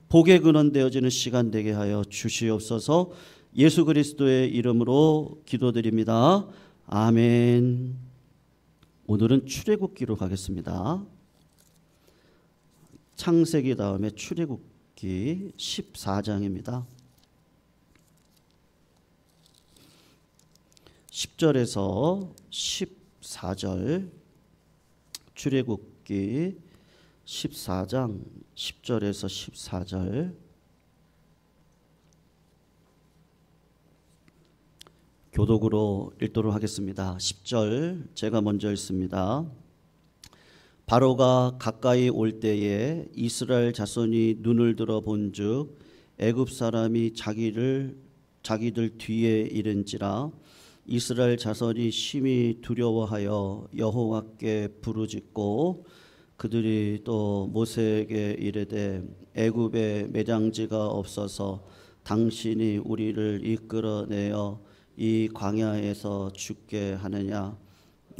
복의 근원 되어지는 시간 되게 하여 주시옵소서. 예수 그리스도의 이름으로 기도드립니다. 아멘. 오늘은 출애굽기로 가겠습니다. 창세기 다음에 출애굽기 14장입니다. 10절에서 14절, 출애굽기 14장 10절에서 14절. 교독으로 읽도록 하겠습니다. 10절 제가 먼저 읽습니다. 바로가 가까이 올 때에 이스라엘 자손이 눈을 들어 본즉 애굽 사람이 자기들 뒤에 이른지라. 이스라엘 자손이 심히 두려워하여 여호와께 부르짖고 그들이 또 모세에게 이르되 애굽에 매장지가 없어서 당신이 우리를 이끌어내어 이 광야에서 죽게 하느냐.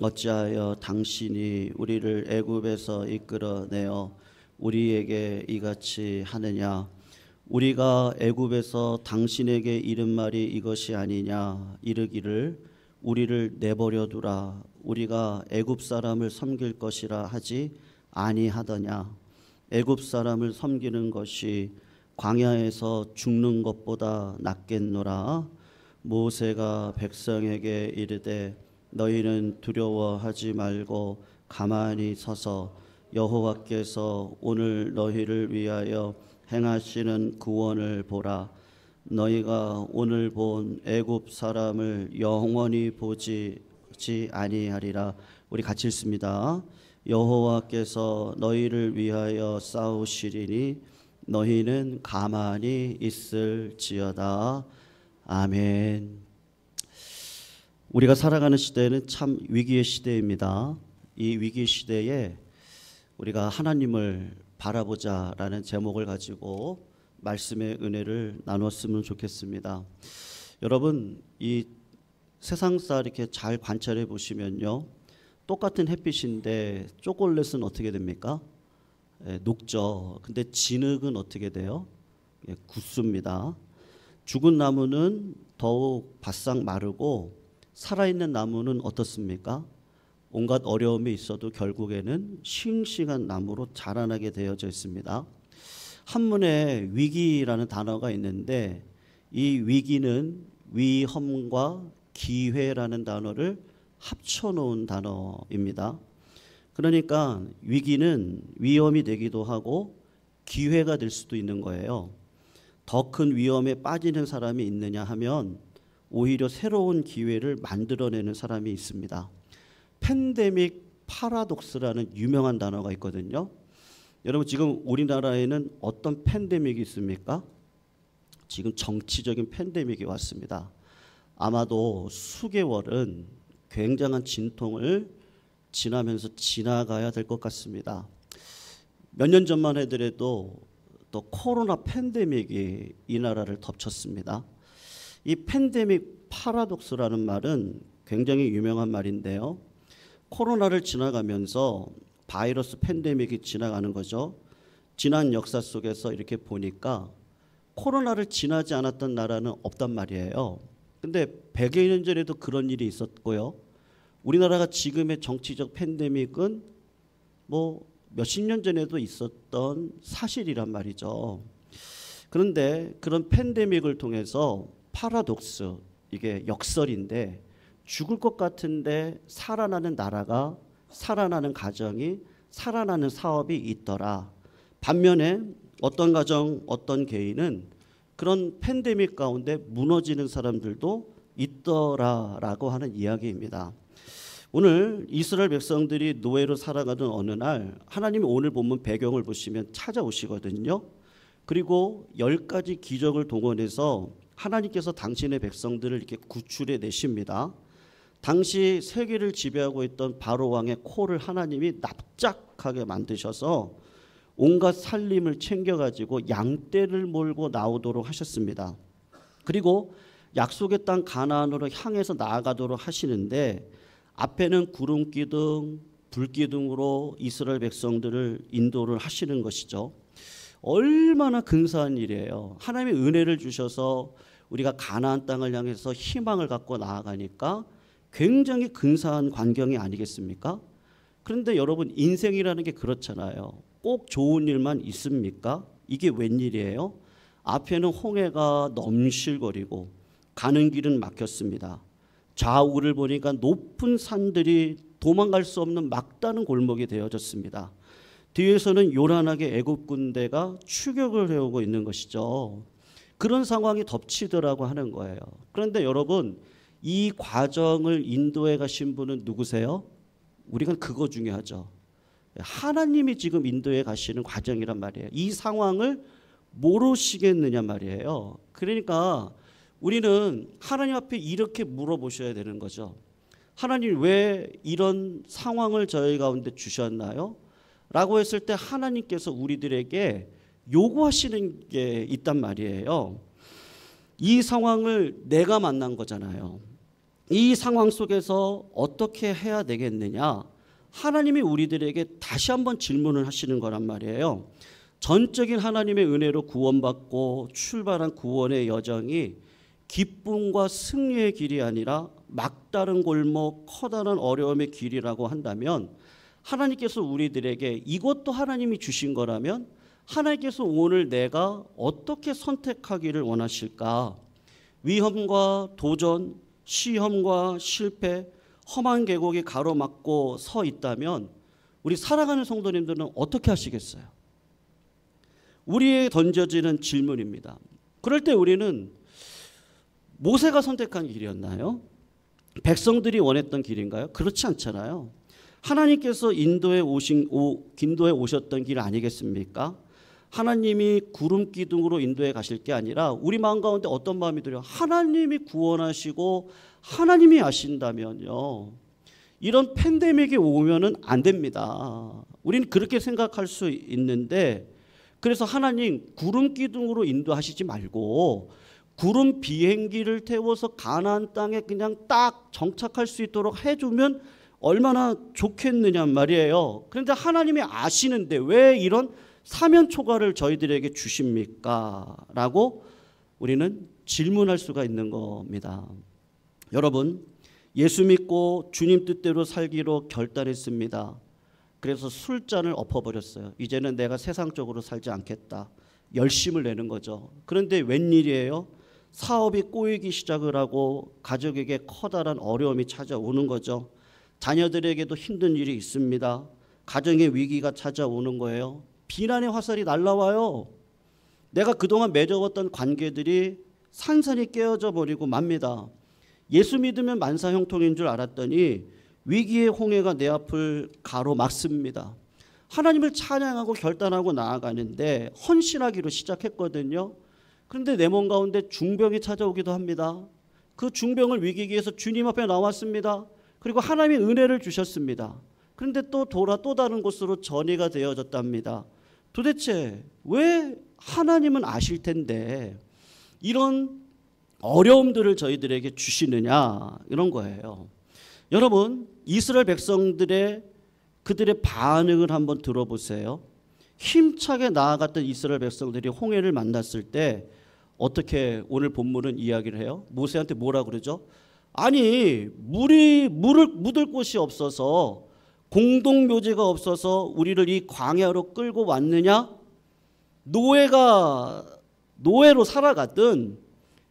어찌하여 당신이 우리를 애굽에서 이끌어내어 우리에게 이같이 하느냐. 우리가 애굽에서 당신에게 이른 말이 이것이 아니냐. 이르기를 우리를 내버려 두라. 우리가 애굽 사람을 섬길 것이라 하지 아니하더냐. 애굽 사람을 섬기는 것이 광야에서 죽는 것보다 낫겠노라. 모세가 백성에게 이르되 너희는 두려워하지 말고 가만히 서서 여호와께서 오늘 너희를 위하여 행하시는 구원을 보라. 너희가 오늘 본 애굽 사람을 영원히 보지 아니하리라. 우리 같이 읽습니다. 여호와께서 너희를 위하여 싸우시리니 너희는 가만히 있을지어다. 아멘. 우리가 살아가는 시대는 참 위기의 시대입니다. 이 위기 시대에 우리가 하나님을 바라보자라는 제목을 가지고 말씀의 은혜를 나눴으면 좋겠습니다. 여러분, 이 세상사 이렇게 잘 관찰해 보시면요, 똑같은 햇빛인데 초콜릿은 어떻게 됩니까? 녹죠. 근데 진흙은 어떻게 돼요? 굳습니다. 죽은 나무는 더욱 바싹 마르고 살아있는 나무는 어떻습니까? 온갖 어려움이 있어도 결국에는 싱싱한 나무로 자라나게 되어져 있습니다. 한문에 위기라는 단어가 있는데 이 위기는 위험과 기회라는 단어를 합쳐놓은 단어입니다. 그러니까 위기는 위험이 되기도 하고 기회가 될 수도 있는 거예요. 더 큰 위험에 빠지는 사람이 있느냐 하면 오히려 새로운 기회를 만들어내는 사람이 있습니다. 팬데믹 파라독스라는 유명한 단어가 있거든요. 여러분, 지금 우리나라에는 어떤 팬데믹이 있습니까? 지금 정치적인 팬데믹이 왔습니다. 아마도 수개월은 굉장한 진통을 지나면서 지나가야 될 것 같습니다. 몇 년 전만 해더라도 또 코로나 팬데믹이 이 나라를 덮쳤습니다. 이 팬데믹 파라독스라는 말은 굉장히 유명한 말인데요. 코로나를 지나가면서 바이러스 팬데믹이 지나가는 거죠. 지난 역사 속에서 이렇게 보니까 코로나를 지나지 않았던 나라는 없단 말이에요. 근데 100여 년 전에도 그런 일이 있었고요. 우리나라가 지금의 정치적 팬데믹은 뭐 몇십 년 전에도 있었던 사실이란 말이죠. 그런데 그런 팬데믹을 통해서 파라독스, 이게 역설인데 죽을 것 같은데 살아나는 나라가, 살아나는 가정이, 살아나는 사업이 있더라. 반면에 어떤 가정, 어떤 개인은 그런 팬데믹 가운데 무너지는 사람들도 있더라라고 하는 이야기입니다. 오늘 이스라엘 백성들이 노예로 살아가던 어느 날 하나님이 오늘 본문 배경을 보시면 찾아오시거든요. 그리고 10가지 기적을 동원해서 하나님께서 당신의 백성들을 이렇게 구출해 내십니다. 당시 세계를 지배하고 있던 바로 왕의 코를 하나님이 납작하게 만드셔서 온갖 살림을 챙겨가지고 양떼를 몰고 나오도록 하셨습니다. 그리고 약속의 땅 가나안으로 향해서 나아가도록 하시는데 앞에는 구름 기둥, 불 기둥으로 이스라엘 백성들을 인도를 하시는 것이죠. 얼마나 근사한 일이에요. 하나님의 은혜를 주셔서 우리가 가나안 땅을 향해서 희망을 갖고 나아가니까 굉장히 근사한 광경이 아니겠습니까? 그런데 여러분, 인생이라는 게 그렇잖아요. 꼭 좋은 일만 있습니까? 이게 웬일이에요? 앞에는 홍해가 넘실거리고 가는 길은 막혔습니다. 좌우를 보니까 높은 산들이 도망갈 수 없는 막다른 골목이 되어졌습니다. 뒤에서는 요란하게 애굽 군대가 추격을 해오고 있는 것이죠. 그런 상황이 덮치더라고 하는 거예요. 그런데 여러분, 이 과정을 인도해 가신 분은 누구세요? 우리가 그거 중요하죠. 하나님이 지금 인도해 가시는 과정이란 말이에요. 이 상황을 모르시겠느냐 말이에요. 그러니까 우리는 하나님 앞에 이렇게 물어보셔야 되는 거죠. 하나님, 왜 이런 상황을 저희 가운데 주셨나요? 라고 했을 때 하나님께서 우리들에게 요구하시는 게 있단 말이에요. 이 상황을 내가 만난 거잖아요. 이 상황 속에서 어떻게 해야 되겠느냐? 하나님이 우리들에게 다시 한번 질문을 하시는 거란 말이에요. 전적인 하나님의 은혜로 구원받고 출발한 구원의 여정이 기쁨과 승리의 길이 아니라 막다른 골목, 커다란 어려움의 길이라고 한다면, 하나님께서 우리들에게 이것도 하나님이 주신 거라면 하나님께서 오늘 내가 어떻게 선택하기를 원하실까? 위험과 도전, 시험과 실패, 험한 계곡이 가로막고 서 있다면 우리 살아가는 성도님들은 어떻게 하시겠어요? 우리에게 던져지는 질문입니다. 그럴 때 우리는 모세가 선택한 길이었나요? 백성들이 원했던 길인가요? 그렇지 않잖아요. 하나님께서 인도에 오셨던 길 아니겠습니까? 하나님이 구름 기둥으로 인도해 가실 게 아니라 우리 마음 가운데 어떤 마음이 들어요? 하나님이 구원하시고 하나님이 아신다면요, 이런 팬데믹이 오면은 안 됩니다. 우리는 그렇게 생각할 수 있는데, 그래서 하나님 구름 기둥으로 인도하시지 말고 구름 비행기를 태워서 가나안 땅에 그냥 딱 정착할 수 있도록 해주면 얼마나 좋겠느냐 말이에요. 그런데 하나님이 아시는데 왜 이런 사면 초과를 저희들에게 주십니까? 라고 우리는 질문할 수가 있는 겁니다. 여러분, 예수 믿고 주님 뜻대로 살기로 결단했습니다. 그래서 술잔을 엎어버렸어요. 이제는 내가 세상적으로 살지 않겠다. 열심을 내는 거죠. 그런데 웬일이에요? 사업이 꼬이기 시작을 하고 가족에게 커다란 어려움이 찾아오는 거죠. 자녀들에게도 힘든 일이 있습니다. 가정의 위기가 찾아오는 거예요. 비난의 화살이 날라와요. 내가 그동안 맺어왔던 관계들이 산산이 깨어져 버리고 맙니다. 예수 믿으면 만사형통인 줄 알았더니 위기의 홍해가 내 앞을 가로막습니다. 하나님을 찬양하고 결단하고 나아가는데 헌신하기로 시작했거든요. 그런데 내 몸 가운데 중병이 찾아오기도 합니다. 그 중병을 이기기 위해서 주님 앞에 나왔습니다. 그리고 하나님의 은혜를 주셨습니다. 그런데 또 다른 곳으로 전이가 되어졌답니다. 도대체 왜 하나님은 아실 텐데 이런 어려움들을 저희들에게 주시느냐, 이런 거예요. 여러분, 이스라엘 백성들의 그들의 반응을 한번 들어보세요. 힘차게 나아갔던 이스라엘 백성들이 홍해를 만났을 때 어떻게 오늘 본문은 이야기를 해요? 모세한테 뭐라 그러죠? 아니, 물을 묻을 곳이 없어서, 공동묘지가 없어서 우리를 이 광야로 끌고 왔느냐? 노예로 살아갔던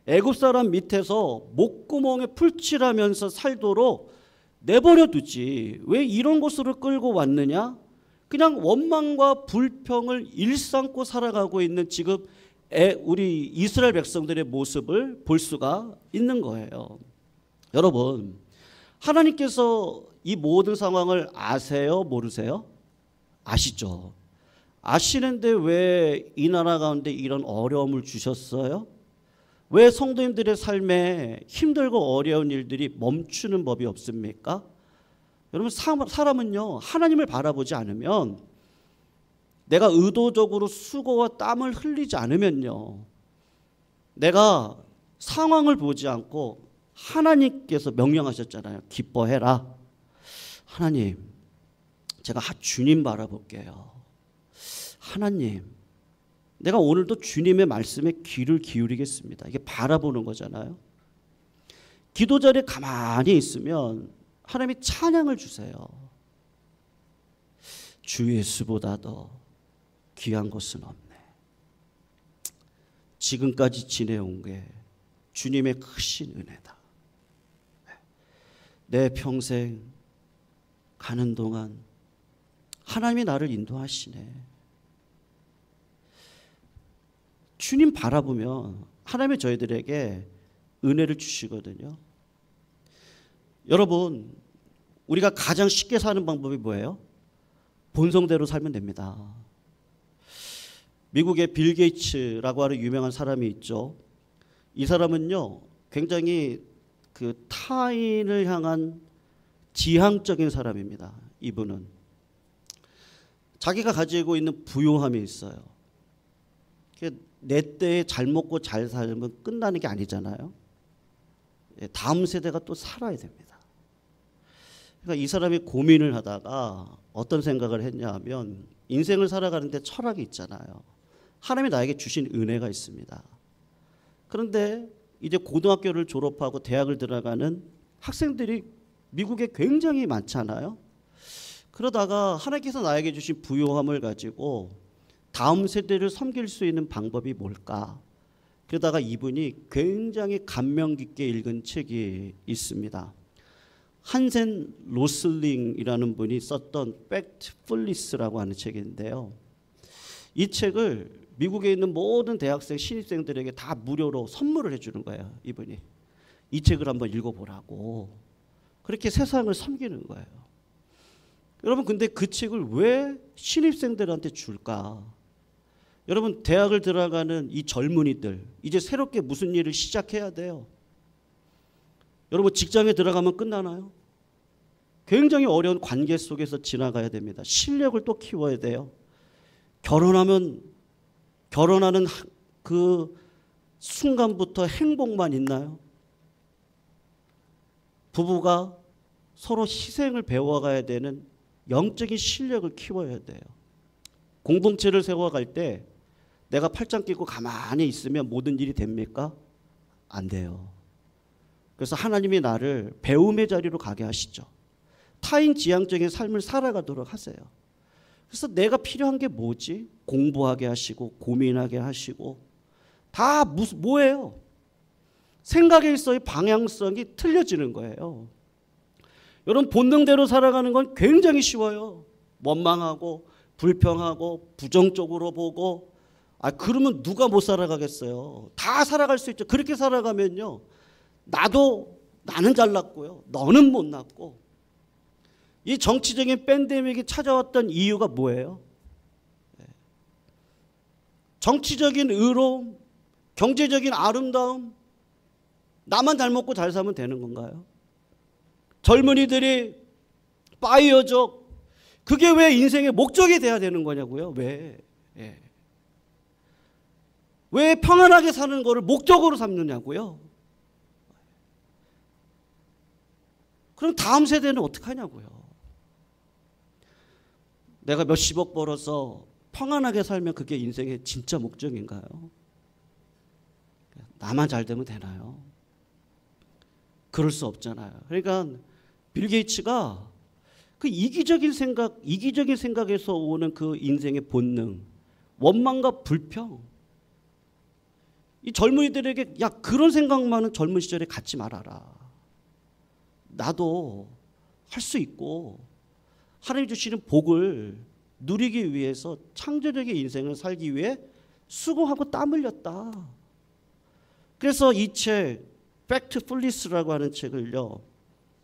애굽 사람 밑에서 목구멍에 풀칠하면서 살도록 내버려 두지 왜 이런 곳으로 끌고 왔느냐? 그냥 원망과 불평을 일삼고 살아가고 있는 지금 우리 이스라엘 백성들의 모습을 볼 수가 있는 거예요. 여러분, 하나님께서 이 모든 상황을 아세요? 모르세요? 아시죠? 아시는데 왜 이 나라 가운데 이런 어려움을 주셨어요? 왜 성도님들의 삶에 힘들고 어려운 일들이 멈추는 법이 없습니까? 여러분, 사람은요, 하나님을 바라보지 않으면, 내가 의도적으로 수고와 땀을 흘리지 않으면요, 내가 상황을 보지 않고 하나님께서 명령하셨잖아요. 기뻐해라. 하나님, 제가 주님 바라볼게요. 하나님, 내가 오늘도 주님의 말씀에 귀를 기울이겠습니다. 이게 바라보는 거잖아요. 기도 자리에 가만히 있으면 하나님이 찬양을 주세요. 주 예수보다 더 귀한 것은 없네. 지금까지 지내온 게 주님의 크신 은혜다. 내 평생 가는 동안 하나님이 나를 인도하시네. 주님 바라보면 하나님이 저희들에게 은혜를 주시거든요. 여러분, 우리가 가장 쉽게 사는 방법이 뭐예요? 본성대로 살면 됩니다. 미국의 빌 게이츠라고 하는 유명한 사람이 있죠. 이 사람은요, 굉장히 그 타인을 향한 지향적인 사람입니다. 이분은 자기가 가지고 있는 부요함이 있어요. 내 때에 잘 먹고 잘 살면 끝나는 게 아니잖아요. 다음 세대가 또 살아야 됩니다. 그러니까 이 사람이 고민을 하다가 어떤 생각을 했냐 하면, 인생을 살아가는데 철학이 있잖아요. 하나님이 나에게 주신 은혜가 있습니다. 그런데 이제 고등학교를 졸업하고 대학을 들어가는 학생들이 미국에 굉장히 많잖아요. 그러다가 하나님께서 나에게 주신 부요함을 가지고 다음 세대를 섬길 수 있는 방법이 뭘까? 그러다가 이분이 굉장히 감명 깊게 읽은 책이 있습니다. 한센 로슬링이라는 분이 썼던 Factfulness라고 하는 책인데요. 이 책을 미국에 있는 모든 대학생, 신입생들에게 다 무료로 선물을 해주는 거예요. 이분이. 이 책을 한번 읽어보라고. 그렇게 세상을 섬기는 거예요. 여러분, 근데 그 책을 왜 신입생들한테 줄까? 여러분, 대학을 들어가는 이 젊은이들, 이제 새롭게 무슨 일을 시작해야 돼요. 여러분, 직장에 들어가면 끝나나요? 굉장히 어려운 관계 속에서 지나가야 됩니다. 실력을 또 키워야 돼요. 결혼하는 그 순간부터 행복만 있나요? 부부가 서로 희생을 배워가야 되는 영적인 실력을 키워야 돼요. 공동체를 세워갈 때 내가 팔짱 끼고 가만히 있으면 모든 일이 됩니까? 안 돼요. 그래서 하나님이 나를 배움의 자리로 가게 하시죠. 타인 지향적인 삶을 살아가도록 하세요. 그래서 내가 필요한 게 뭐지? 공부하게 하시고 고민하게 하시고 다 뭐예요? 생각에 있어의 방향성이 틀려지는 거예요. 여러분, 본능대로 살아가는 건 굉장히 쉬워요. 원망하고 불평하고 부정적으로 보고, 그러면 누가 못 살아가겠어요? 다 살아갈 수 있죠. 그렇게 살아가면요, 나는 잘났고요, 너는 못났고. 이 정치적인 팬데믹이 찾아왔던 이유가 뭐예요? 정치적인 의로움, 경제적인 아름다움, 나만 잘 먹고 잘 살면 되는 건가요? 젊은이들이 파이어족, 그게 왜 인생의 목적이 돼야 되는 거냐고요? 왜? 왜 평안하게 사는 거를 목적으로 삼느냐고요? 그럼 다음 세대는 어떻게 하냐고요? 내가 몇십억 벌어서 평안하게 살면 그게 인생의 진짜 목적인가요? 나만 잘 되면 되나요? 그럴 수 없잖아요. 그러니까 빌 게이츠가 그 이기적인 생각에서 오는 그 인생의 본능, 원망과 불평, 이 젊은이들에게 야, 그런 생각만은 젊은 시절에 갖지 말아라. 나도 할 수 있고 하나님 주시는 복을 누리기 위해서 창조적인 인생을 살기 위해 수고하고 땀 흘렸다. 그래서 이 책 Factfulness라고 하는 책을요,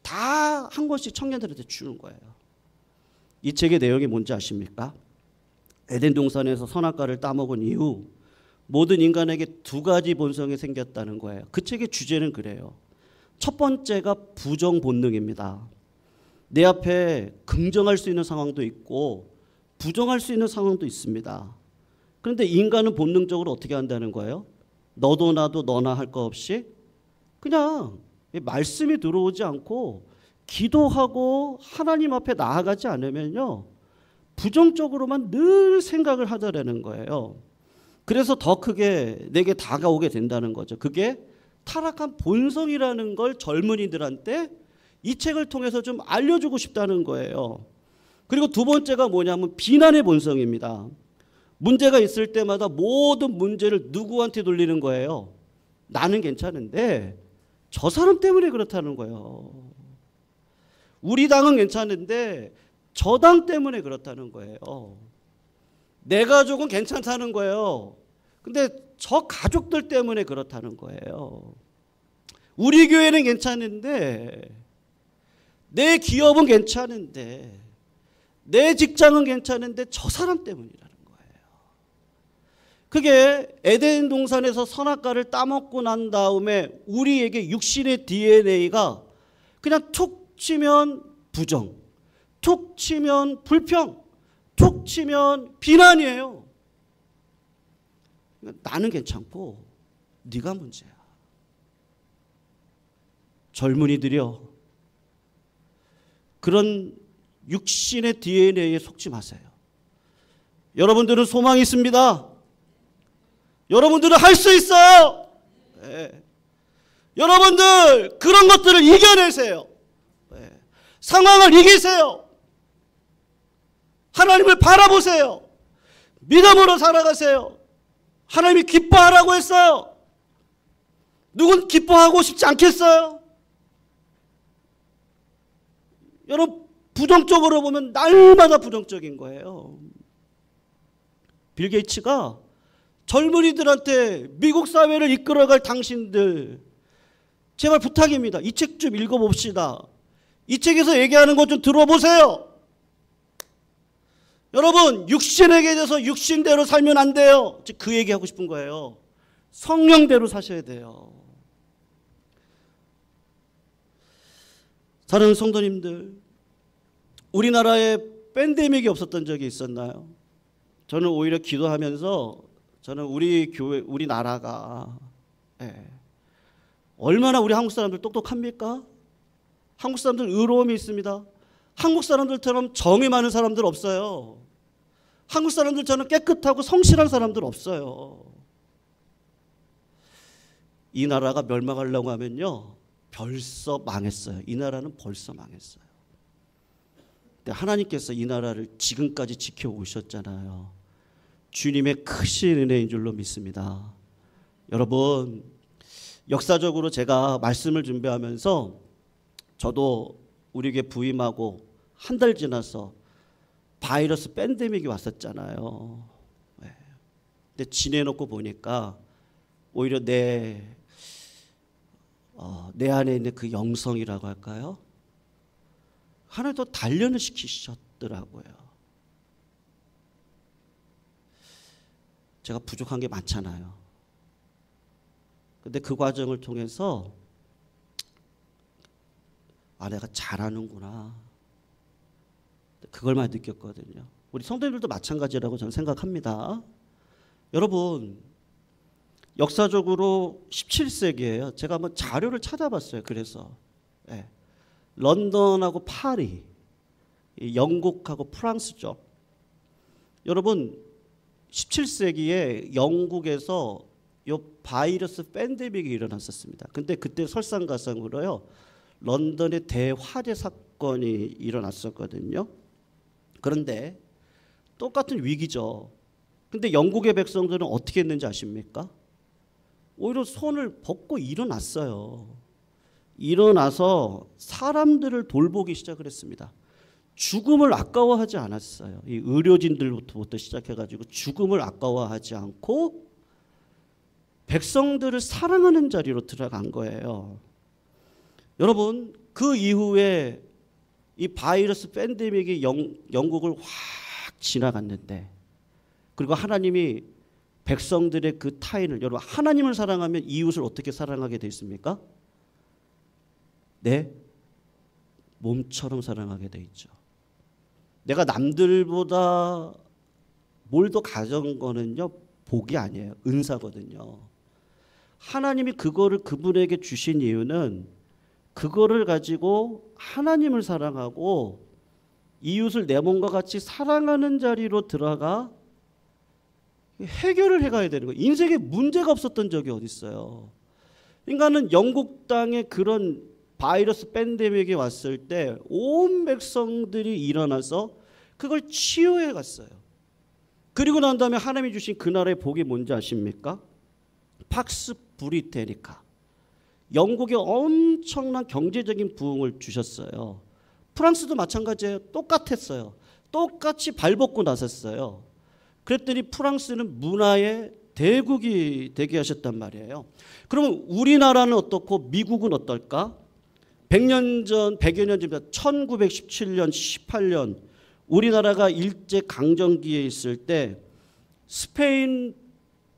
다 한 권씩 청년들한테 주는 거예요. 이 책의 내용이 뭔지 아십니까? 에덴 동산에서 선악과를 따먹은 이후 모든 인간에게 두 가지 본성이 생겼다는 거예요. 그 책의 주제는 그래요. 첫 번째가 부정 본능입니다. 내 앞에 긍정할 수 있는 상황도 있고 부정할 수 있는 상황도 있습니다. 그런데 인간은 본능적으로 어떻게 한다는 거예요? 너도 나도 너나 할 거 없이 그냥 말씀이 들어오지 않고 기도하고 하나님 앞에 나아가지 않으면요, 부정적으로만 늘 생각을 하더라는 거예요. 그래서 더 크게 내게 다가오게 된다는 거죠. 그게 타락한 본성이라는 걸 젊은이들한테 이 책을 통해서 좀 알려주고 싶다는 거예요. 그리고 두 번째가 뭐냐면 비난의 본성입니다. 문제가 있을 때마다 모든 문제를 누구한테 돌리는 거예요. 나는 괜찮은데 저 사람 때문에 그렇다는 거예요. 우리 당은 괜찮은데 저 당 때문에 그렇다는 거예요. 내 가족은 괜찮다는 거예요. 근데 저 가족들 때문에 그렇다는 거예요. 우리 교회는 괜찮은데 내 기업은 괜찮은데 내 직장은 괜찮은데 저 사람 때문이라는 거예요. 그게 에덴 동산에서 선악과를 따먹고 난 다음에 우리에게 육신의 DNA가 그냥 툭 치면 부정, 툭 치면 불평, 툭 치면 비난이에요. 나는 괜찮고 네가 문제야. 젊은이들이요, 그런 육신의 DNA에 속지 마세요. 여러분들은 소망이 있습니다. 여러분들은 할 수 있어요. 네. 여러분들 그런 것들을 이겨내세요. 네. 상황을 이기세요. 하나님을 바라보세요. 믿음으로 살아가세요. 하나님이 기뻐하라고 했어요. 누군 기뻐하고 싶지 않겠어요? 여러분, 부정적으로 보면 날마다 부정적인 거예요. 빌 게이츠가 젊은이들한테 미국 사회를 이끌어갈 당신들, 제발 부탁입니다. 이 책 좀 읽어봅시다. 이 책에서 얘기하는 것 좀 들어보세요. 여러분, 육신에게 대해서 육신대로 살면 안 돼요. 그 얘기하고 싶은 거예요. 성령대로 사셔야 돼요. 사랑하는 성도님들, 우리나라에 팬데믹이 없었던 적이 있었나요? 저는 오히려 기도하면서 저는 우리 교회, 우리나라가 얼마나 우리 한국 사람들 똑똑합니까? 한국 사람들 의로움이 있습니다. 한국 사람들처럼 정이 많은 사람들 없어요. 한국 사람들처럼 깨끗하고 성실한 사람들 없어요. 이 나라가 멸망하려고 하면요, 벌써 망했어요. 이 나라는 벌써 망했어요. 근데 하나님께서 이 나라를 지금까지 지켜오셨잖아요. 주님의 크신 은혜인 줄로 믿습니다. 여러분, 역사적으로 제가 말씀을 준비하면서 저도 우리에게 부임하고 한 달 지나서 바이러스 팬데믹이 왔었잖아요. 근데 지내놓고 보니까 오히려 내 안에 있는 그 영성이라고 할까요? 하나님 더 단련을 시키셨더라고요. 제가 부족한 게 많잖아요. 근데 그 과정을 통해서 내가 잘하는구나. 그걸 많이 느꼈거든요. 우리 성도님들도 마찬가지라고 저는 생각합니다. 여러분, 역사적으로 17세기예요. 제가 한번 자료를 찾아봤어요. 그래서 런던하고 파리, 영국하고 프랑스죠. 여러분, 17세기에 영국에서 이 바이러스 팬데믹이 일어났었습니다. 근데 그때 설상가상으로요, 런던의 대화재 사건이 일어났었거든요. 그런데 똑같은 위기죠. 근데 영국의 백성들은 어떻게 했는지 아십니까? 오히려 손을 벗고 일어났어요. 일어나서 사람들을 돌보기 시작을 했습니다. 죽음을 아까워하지 않았어요. 이 의료진들부터 시작해가지고 죽음을 아까워하지 않고 백성들을 사랑하는 자리로 들어간 거예요. 여러분, 그 이후에 이 바이러스 팬데믹이 영국을 확 지나갔는데, 그리고 하나님이 백성들의 그 타인을, 여러분, 하나님을 사랑하면 이웃을 어떻게 사랑하게 돼 있습니까? 내 몸처럼 사랑하게 돼 있죠. 내가 남들보다 뭘 더 가져온 거는요, 복이 아니에요. 은사거든요. 하나님이 그거를 그분에게 주신 이유는 그거를 가지고 하나님을 해결을 해가야 되는 거예요. 인생에 문제가 없었던 적이 어디 있어요. 인간은 영국 땅에 그런 바이러스 팬데믹이 왔을 때 온 백성들이 일어나서 그걸 치유해 갔어요. 그리고 난 다음에 하나님이 주신 그 나라의 복이 뭔지 아십니까? 팍스 브리테니카. 영국에 엄청난 경제적인 부흥을 주셨어요. 프랑스도 마찬가지예요. 똑같았어요. 똑같이 발벗고 나섰어요. 그랬더니 프랑스는 문화의 대국이 되게 하셨단 말이에요. 그러면 우리나라는 어떻고 미국은 어떨까? 100년 전, 100여 년 전입니다. 1917년, 18년 우리나라가 일제 강점기에 있을 때 스페인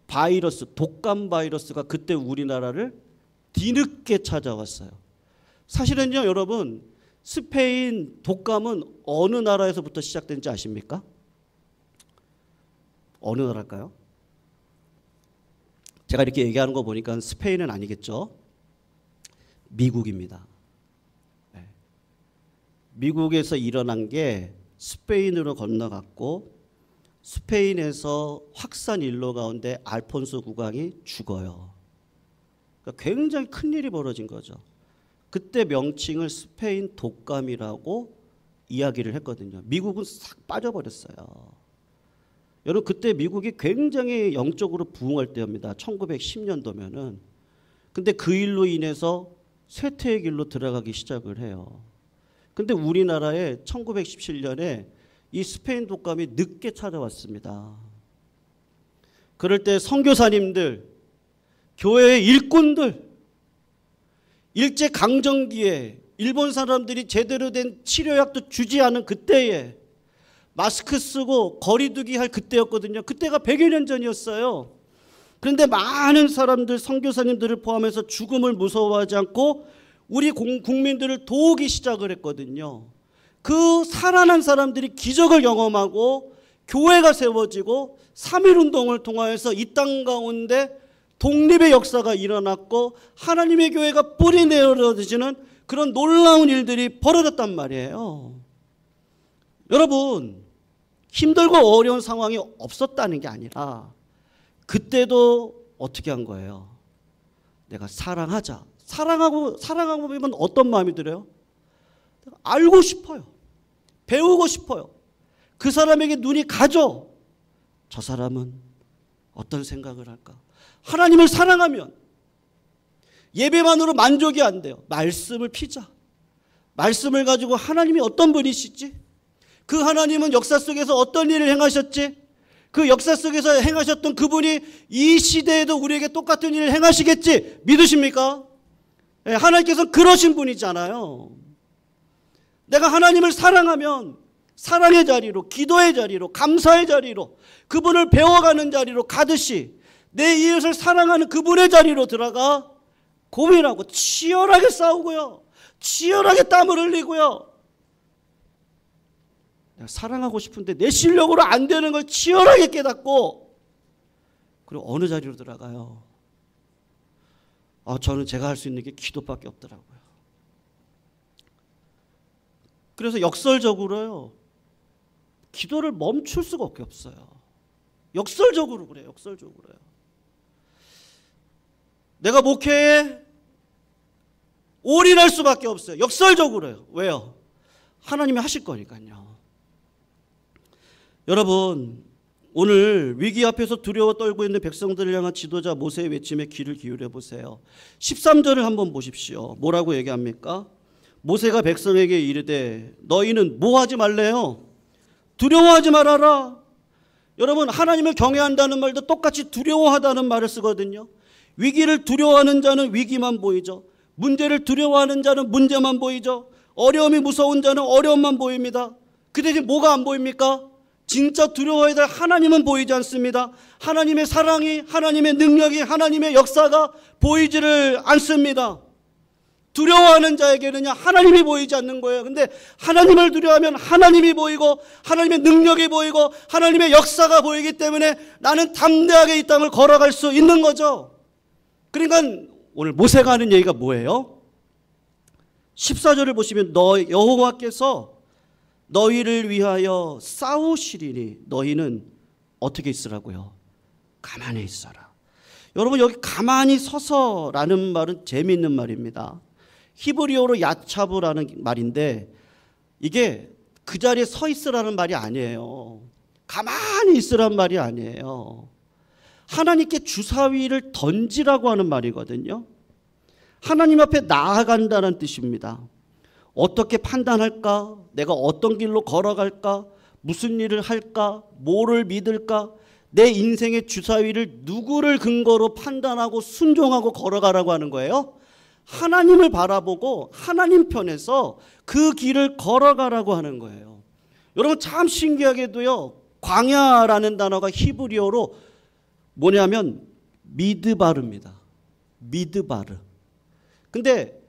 바이러스, 독감 바이러스가 그때 우리나라를 뒤늦게 찾아왔어요. 사실은요, 여러분, 스페인 독감은 어느 나라에서부터 시작된지 아십니까? 어느 나라일까요? 제가 이렇게 얘기하는 거 보니까 스페인은 아니겠죠? 미국입니다. 네. 미국에서 일어난 게 스페인으로 건너갔고 스페인에서 확산 일로 가운데 알폰소 국왕이 죽어요. 그러니까 굉장히 큰 일이 벌어진 거죠. 그때 명칭을 스페인 독감이라고 이야기를 했거든요. 미국은 싹 빠져버렸어요. 여러분 그때 미국이 굉장히 영적으로 부흥할 때입니다. 1910년도면은. 근데 그 일로 인해서 쇠퇴의 길로 들어가기 시작을 해요. 근데 우리나라에 1917년에 이 스페인 독감이 늦게 찾아왔습니다. 그럴 때 선교사님들, 교회의 일꾼들, 일제 강점기에 일본 사람들이 제대로 된 치료약도 주지 않은 그때에 마스크 쓰고 거리두기 할 그때였거든요. 그때가 100여 년 전이었어요. 그런데 많은 사람들, 선교사님들을 포함해서 죽음을 무서워하지 않고 우리 국민들을 도우기 시작을 했거든요. 그 살아난 사람들이 기적을 경험하고 교회가 세워지고 3.1운동을 통하여서 이 땅 가운데 독립의 역사가 일어났고 하나님의 교회가 뿌리 내려지는 그런 놀라운 일들이 벌어졌단 말이에요. 여러분, 힘들고 어려운 상황이 없었다는 게 아니라 그때도 어떻게 한 거예요? 내가 사랑하자. 사랑하고 보면 어떤 마음이 들어요? 알고 싶어요. 배우고 싶어요. 그 사람에게 눈이 가죠. 저 사람은 어떤 생각을 할까? 하나님을 사랑하면 예배만으로 만족이 안 돼요. 말씀을 피자. 말씀을 가지고 하나님이 어떤 분이시지? 그 하나님은 역사 속에서 어떤 일을 행하셨지? 그 역사 속에서 행하셨던 그분이 이 시대에도 우리에게 똑같은 일을 행하시겠지? 믿으십니까? 네, 하나님께서는 그러신 분이잖아요. 내가 하나님을 사랑하면 사랑의 자리로, 기도의 자리로, 감사의 자리로, 그분을 배워가는 자리로 가듯이 내 이웃을 사랑하는 그분의 자리로 들어가 고민하고 치열하게 싸우고요. 치열하게 땀을 흘리고요. 내가 사랑하고 싶은데 내 실력으로 안 되는 걸 치열하게 깨닫고 그리고 어느 자리로 들어가요? 저는 제가 할 수 있는 게 기도밖에 없더라고요. 그래서 역설적으로요. 기도를 멈출 수가 없어요. 역설적으로 그래요. 역설적으로요. 내가 목회에 올인할 수밖에 없어요. 역설적으로요. 왜요? 하나님이 하실 거니까요. 여러분, 오늘 위기 앞에서 두려워 떨고 있는 백성들을 향한 지도자 모세의 외침에 귀를 기울여 보세요. 13절을 한번 보십시오. 뭐라고 얘기합니까? 모세가 백성에게 이르되 너희는 뭐 하지 말래요? 두려워하지 말아라. 여러분, 하나님을 경외한다는 말도 똑같이 두려워하다는 말을 쓰거든요. 위기를 두려워하는 자는 위기만 보이죠. 문제를 두려워하는 자는 문제만 보이죠. 어려움이 무서운 자는 어려움만 보입니다. 그 대신 뭐가 안 보입니까? 진짜 두려워해야 될 하나님은 보이지 않습니다. 하나님의 사랑이, 하나님의 능력이, 하나님의 역사가 보이지를 않습니다. 두려워하는 자에게는요, 하나님이 보이지 않는 거예요. 근데 하나님을 두려워하면 하나님이 보이고 하나님의 능력이 보이고 하나님의 역사가 보이기 때문에 나는 담대하게 이 땅을 걸어갈 수 있는 거죠. 그러니까 오늘 모세가 하는 얘기가 뭐예요? 14절을 보시면 여호와께서 너희를 위하여 싸우시리니 너희는 어떻게 있으라고요? 가만히 있어라. 여러분 여기 가만히 서서라는 말은 재미있는 말입니다. 히브리어로 야차브라는 말인데 이게 그 자리에 서 있으라는 말이 아니에요. 가만히 있으라는 말이 아니에요. 하나님께 주사위를 던지라고 하는 말이거든요. 하나님 앞에 나아간다는 뜻입니다. 어떻게 판단할까? 내가 어떤 길로 걸어갈까? 무슨 일을 할까? 뭐를 믿을까? 내 인생의 주사위를 누구를 근거로 판단하고 순종하고 걸어가라고 하는 거예요. 하나님을 바라보고 하나님 편에서 그 길을 걸어가라고 하는 거예요. 여러분 참 신기하게도요. 광야라는 단어가 히브리어로 뭐냐면 미드바르입니다. 미드바르. 근데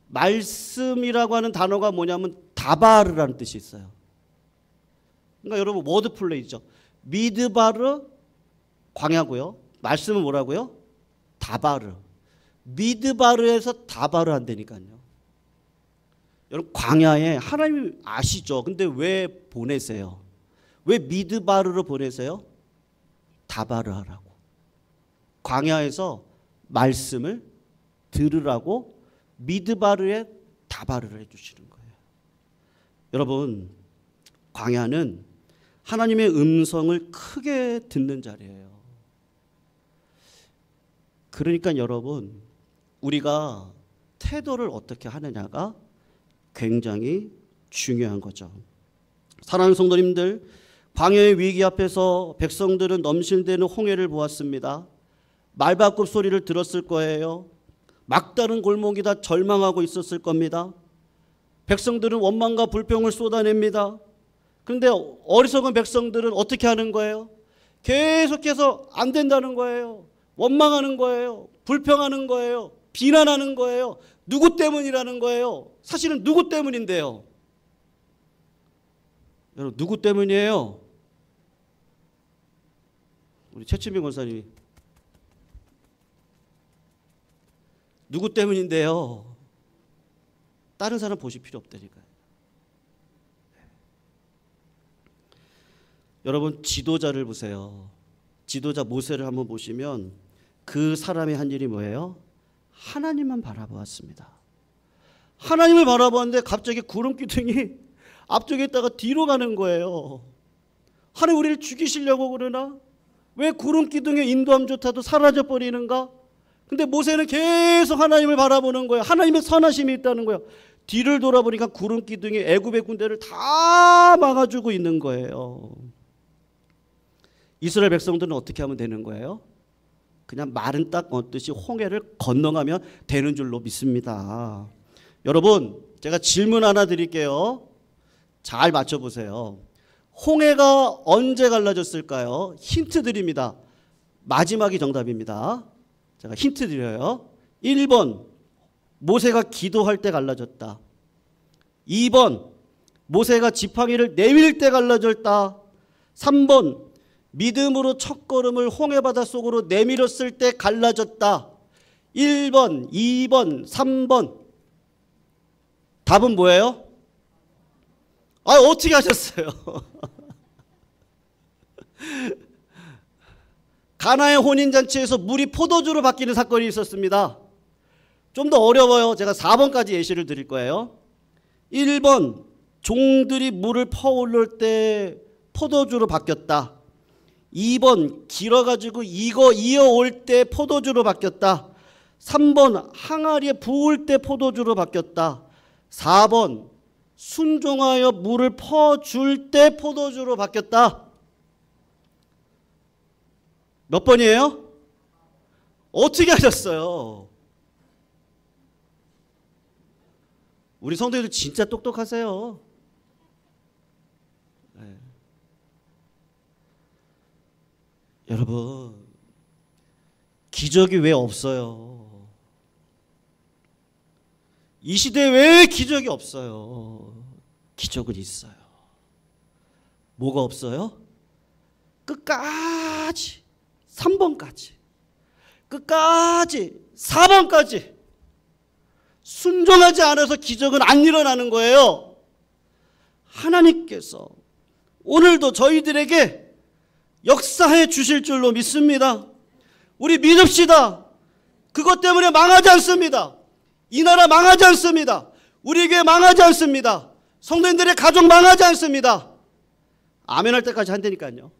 말씀이라고 하는 단어가 뭐냐면 다바르라는 뜻이 있어요. 그러니까 여러분 워드 플레이죠. 미드바르 광야고요. 말씀은 뭐라고요? 다바르. 미드바르에서 다바르 한다니까요. 여러분 광야에 하나님 아시죠? 근데 왜 보내세요? 왜 미드바르로 보내세요? 다바르 하라고. 광야에서 말씀을 들으라고 미드바르에 다바르를 해주시는 거예요. 여러분 광야는 하나님의 음성을 크게 듣는 자리예요. 그러니까 여러분 우리가 태도를 어떻게 하느냐가 굉장히 중요한 거죠. 사랑하는 성도님들, 광야의 위기 앞에서 백성들은 넘실대는 홍해를 보았습니다. 말바꿈 소리를 들었을 거예요. 막다른 골목이 다 절망하고 있었을 겁니다. 백성들은 원망과 불평을 쏟아냅니다. 그런데 어리석은 백성들은 어떻게 하는 거예요? 계속해서 안 된다는 거예요. 원망하는 거예요. 불평하는 거예요. 비난하는 거예요. 누구 때문이라는 거예요. 사실은 누구 때문인데요. 여러분 누구 때문이에요? 우리 최치민 권사님이 누구 때문인데요? 다른 사람 보실 필요 없다니까요. 여러분 지도자를 보세요. 지도자 모세를 한번 보시면 그 사람이 한 일이 뭐예요? 하나님만 바라보았습니다. 하나님을 바라보았는데 갑자기 구름 기둥이 앞쪽에 있다가 뒤로 가는 거예요. 하나님 우리를 죽이시려고 그러나? 왜 구름 기둥의 인도함조차도 사라져 버리는가? 근데 모세는 계속 하나님을 바라보는 거예요. 하나님의 선하심이 있다는 거예요. 뒤를 돌아보니까 구름 기둥이 애굽의 군대를 다 막아주고 있는 거예요. 이스라엘 백성들은 어떻게 하면 되는 거예요? 그냥 마른 땅 걷듯이 홍해를 건너가면 되는 줄로 믿습니다. 여러분 제가 질문 하나 드릴게요. 잘 맞춰보세요. 홍해가 언제 갈라졌을까요? 힌트 드립니다. 마지막이 정답입니다. 제가 힌트 드려요. 1번 모세가 기도할 때 갈라졌다. 2번 모세가 지팡이를 내밀 때 갈라졌다. 3번 믿음으로 첫걸음을 홍해바다 속으로 내밀었을 때 갈라졌다. 1번, 2번, 3번. 답은 뭐예요? 어떻게 하셨어요? 가나의 혼인잔치에서 물이 포도주로 바뀌는 사건이 있었습니다. 좀 더 어려워요. 제가 4번까지 예시를 드릴 거예요. 1번 종들이 물을 퍼올릴 때 포도주로 바뀌었다. 2번 길어가지고 이어올 때 포도주로 바뀌었다. 3번 항아리에 부을 때 포도주로 바뀌었다. 4번 순종하여 물을 퍼줄 때 포도주로 바뀌었다. 몇 번이에요? 어떻게 하셨어요? 우리 성도님들 진짜 똑똑하세요. 네. 여러분 기적이 왜 없어요? 이 시대에 왜 기적이 없어요? 기적은 있어요. 뭐가 없어요? 끝까지 3번까지 끝까지 4번까지 순종하지 않아서 기적은 안 일어나는 거예요. 하나님께서 오늘도 저희들에게 역사해 주실 줄로 믿습니다. 우리 믿읍시다. 그것 때문에 망하지 않습니다. 이 나라 망하지 않습니다. 우리 교회 망하지 않습니다. 성도님들의 가족 망하지 않습니다. 아멘 할 때까지 한다니까요.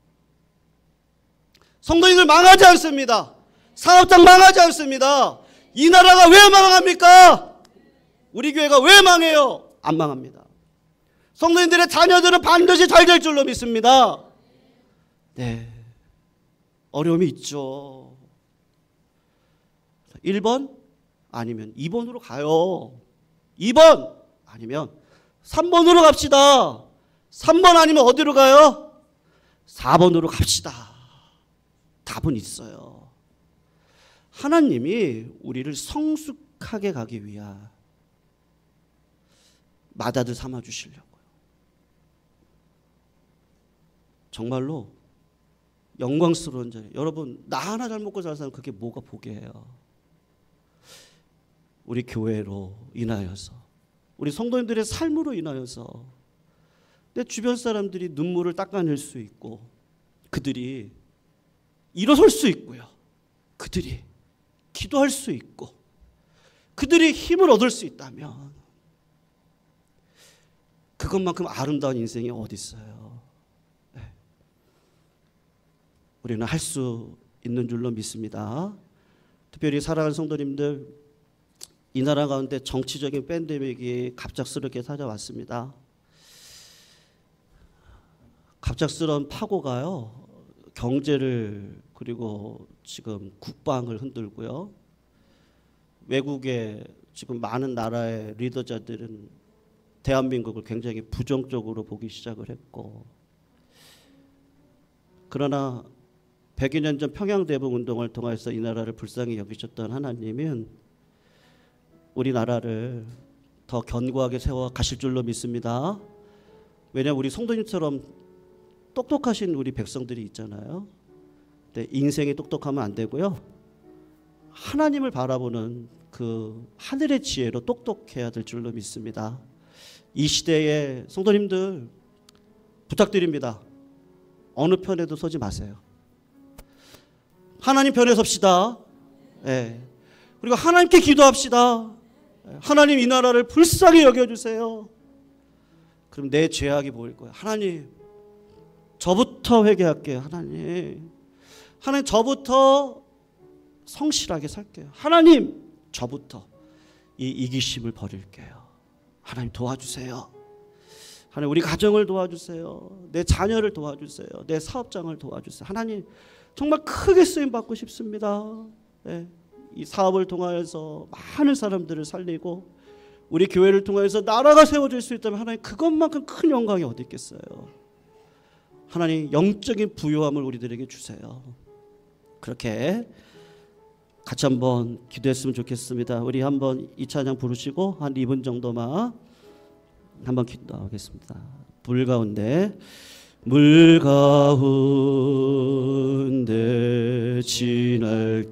성도님들 망하지 않습니다. 사업장 망하지 않습니다. 이 나라가 왜 망합니까? 우리 교회가 왜 망해요? 안 망합니다. 성도님들의 자녀들은 반드시 잘 될 줄로 믿습니다. 네, 어려움이 있죠. 1번 아니면 2번으로 가요. 2번 아니면 3번으로 갑시다. 3번 아니면 어디로 가요? 4번으로 갑시다. 답은 있어요. 하나님이 우리를 성숙하게 가기 위한 맏아들 삼아 주시려고요. 정말로 영광스러운 자리에, 여러분 나 하나 잘 먹고 잘 사는 그게 뭐가 복이에요. 우리 교회로 인하여서, 우리 성도님들의 삶으로 인하여서 내 주변 사람들이 눈물을 닦아낼 수 있고, 그들이 일어설 수 있고요, 그들이 기도할 수 있고, 그들이 힘을 얻을 수 있다면 그것만큼 아름다운 인생이 어디 있어요. 네. 우리는 할 수 있는 줄로 믿습니다. 특별히 사랑하는 성도님들, 이 나라 가운데 정치적인 팬데믹이 갑작스럽게 찾아왔습니다. 갑작스러운 파고가요, 경제를, 그리고 지금 국방을 흔들고요. 외국의 지금 많은 나라의 리더자들은 대한민국을 굉장히 부정적으로 보기 시작을 했고, 그러나 100여 년 전 평양대북운동을 통해서 이 나라를 불쌍히 여기셨던 하나님은 우리나라를 더 견고하게 세워 가실 줄로 믿습니다. 왜냐하면 우리 성도님처럼 똑똑하신 우리 백성들이 있잖아요. 근데 인생이 똑똑하면 안 되고요, 하나님을 바라보는 그 하늘의 지혜로 똑똑해야 될 줄로 믿습니다. 이 시대에 성도님들 부탁드립니다. 어느 편에도 서지 마세요. 하나님 편에 섭시다. 네. 그리고 하나님께 기도합시다. 하나님 이 나라를 불쌍히 여겨주세요. 그럼 내 죄악이 보일 거예요. 하나님 저부터 회개할게요. 하나님 저부터 성실하게 살게요. 하나님 저부터 이 이기심을 버릴게요. 하나님 도와주세요. 하나님 우리 가정을 도와주세요. 내 자녀를 도와주세요. 내 사업장을 도와주세요. 하나님 정말 크게 쓰임받고 싶습니다. 네. 이 사업을 통하여서 많은 사람들을 살리고 우리 교회를 통해서 나라가 세워질 수 있다면 하나님 그것만큼 큰 영광이 어디 있겠어요. 하나님 영적인 부요함을 우리들에게 주세요. 그렇게 같이 한번 기도했으면 좋겠습니다. 우리 한번 이 찬양 부르시고 한 2분 정도만 한번 기도하겠습니다. 물 가운데 지날